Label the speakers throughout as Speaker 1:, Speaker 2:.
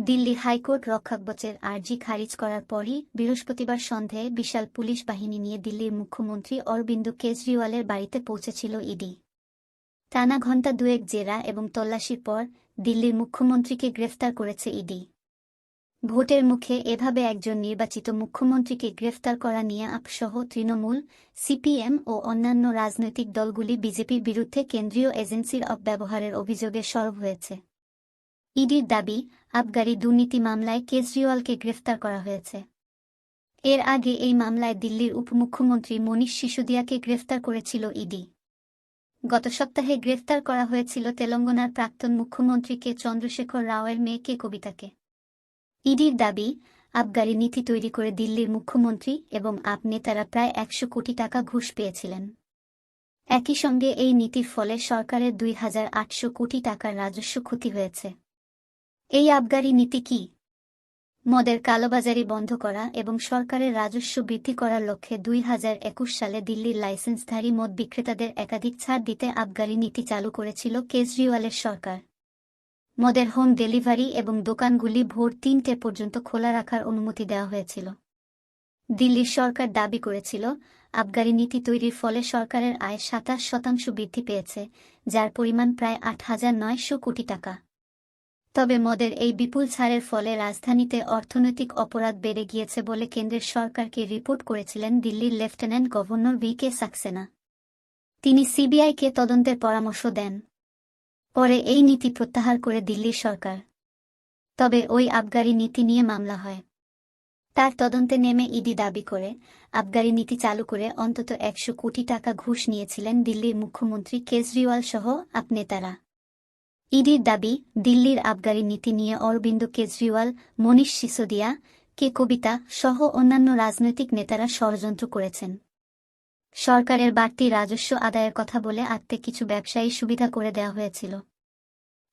Speaker 1: Delhi high court রক্ষাকবচের আর্জি খারিজ করার পরই বৃহস্পতিবার সন্ধ্যায় বিশাল পুলিশ বাহিনী নিয়ে দিল্লির মুখ্যমন্ত্রী অরবিন্দ কেজরিওয়ালের বাড়িতে পৌঁছেছিল ইডি। টানা ঘণ্টা দুয়েক জেরা এবং তল্লাশির পর দিল্লির মুখ্যমন্ত্রীকে গ্রেফতার করেছে ইডি। ভোটের মুখে এভাবে একজন নির্বাচিত মুখ্যমন্ত্রীকে গ্রেফতার করা নিয়ে আপসহ তৃণমূল, সিপিএম ও অন্যান্য রাজনৈতিক দলগুলি বিজেপির বিরুদ্ধে কেন্দ্রীয় এজেন্সির অপব্যবহারের অভিযোগে সরব হয়েছে। ইডির দাবি, আবগারি দুর্নীতি মামলায় কেজরিওয়ালকে গ্রেফতার করা হয়েছে। এর আগে এই মামলায় দিল্লির উপমুখ্যমন্ত্রী মনীষ সিসোদিয়াকে গ্রেফতার করেছিল ইডি। গত সপ্তাহে গ্রেফতার করা হয়েছিল তেলঙ্গানার প্রাক্তন মুখ্যমন্ত্রী কে চন্দ্রশেখর রাওয়ের মেয়ে কে কবিতাকে। ইডির দাবি, আবগারি নীতি তৈরি করে দিল্লির মুখ্যমন্ত্রী এবং আপ নেতারা প্রায় ১০০ কোটি টাকা ঘুষ পেয়েছিলেন। একই সঙ্গে এই নীতির ফলে সরকারের ২,৮০০ কোটি টাকার রাজস্ব ক্ষতি হয়েছে। এই আবগারি নীতি কি? মদের কালোবাজারি বন্ধ করা এবং সরকারের রাজস্ব বৃদ্ধি করার লক্ষ্যে ২০২১ সালে দিল্লির লাইসেন্সধারী মদ বিক্রেতাদের একাধিক ছাড় দিতে আবগারি নীতি চালু করেছিল কেজরিওয়ালের সরকার। মদের হোম ডেলিভারি এবং দোকানগুলি ভোর ৩টে পর্যন্ত খোলা রাখার অনুমতি দেওয়া হয়েছিল। দিল্লির সরকার দাবি করেছিল, আবগারি নীতি তৈরির ফলে সরকারের আয় ২৭% বৃদ্ধি পেয়েছে, যার পরিমাণ প্রায় ৮,৯০০ কোটি টাকা। তবে মদের এই বিপুল ছাড়ের ফলে রাজধানীতে অর্থনৈতিক অপরাধ বেড়ে গিয়েছে বলে কেন্দ্রের সরকারকে রিপোর্ট করেছিলেন দিল্লির লেফটেন্যান্ট গভর্নর ভি.কে সাক্সেনা। তিনি সিবিআইকে তদন্তের পরামর্শ দেন। পরে এই নীতি প্রত্যাহার করে দিল্লির সরকার। তবে ওই আবগারি নীতি নিয়ে মামলা হয়। তার তদন্তে নেমে ইডি দাবি করে, আবগারি নীতি চালু করে অন্তত ১০০ কোটি টাকা ঘুষ নিয়েছিলেন দিল্লির মুখ্যমন্ত্রী কেজরিওয়াল সহ আপ নেতারা। ইডির দাবি, দিল্লির আবগারি নীতি নিয়ে অরবিন্দ কেজরিওয়াল, মনীষ সিসোদিয়া, কে কবিতা সহ অন্যান্য রাজনৈতিক নেতারা ষড়যন্ত্র করেছেন। সরকারের বাড়তি রাজস্ব আদায়ের কথা বলে আত্মে কিছু ব্যবসায়ী সুবিধা করে দেওয়া হয়েছিল।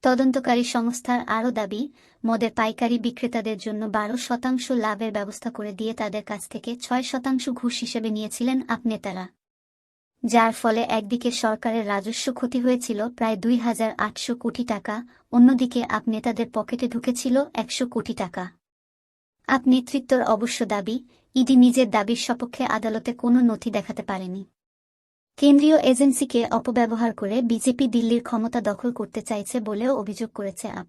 Speaker 1: তদন্তকারী সংস্থার আরও দাবি, মদের পাইকারি বিক্রেতাদের জন্য ১২% লাভের ব্যবস্থা করে দিয়ে তাদের কাছ থেকে ৬% ঘুষ হিসেবে নিয়েছিলেন আপ নেতারা। যার ফলে একদিকে সরকারের রাজস্ব ক্ষতি হয়েছিল প্রায় ২,৮০০ কোটি টাকা, অন্যদিকে আপ নেতাদের পকেটে ঢুকেছিল ১০০ কোটি টাকা। আপ নেতৃত্বর অবশ্য দাবি, ইডি নিজের দাবির সপক্ষে আদালতে কোনো নথি দেখাতে পারেনি। কেন্দ্রীয় এজেন্সিকে অপব্যবহার করে বিজেপি দিল্লির ক্ষমতা দখল করতে চাইছে বলেও অভিযোগ করেছে আপ।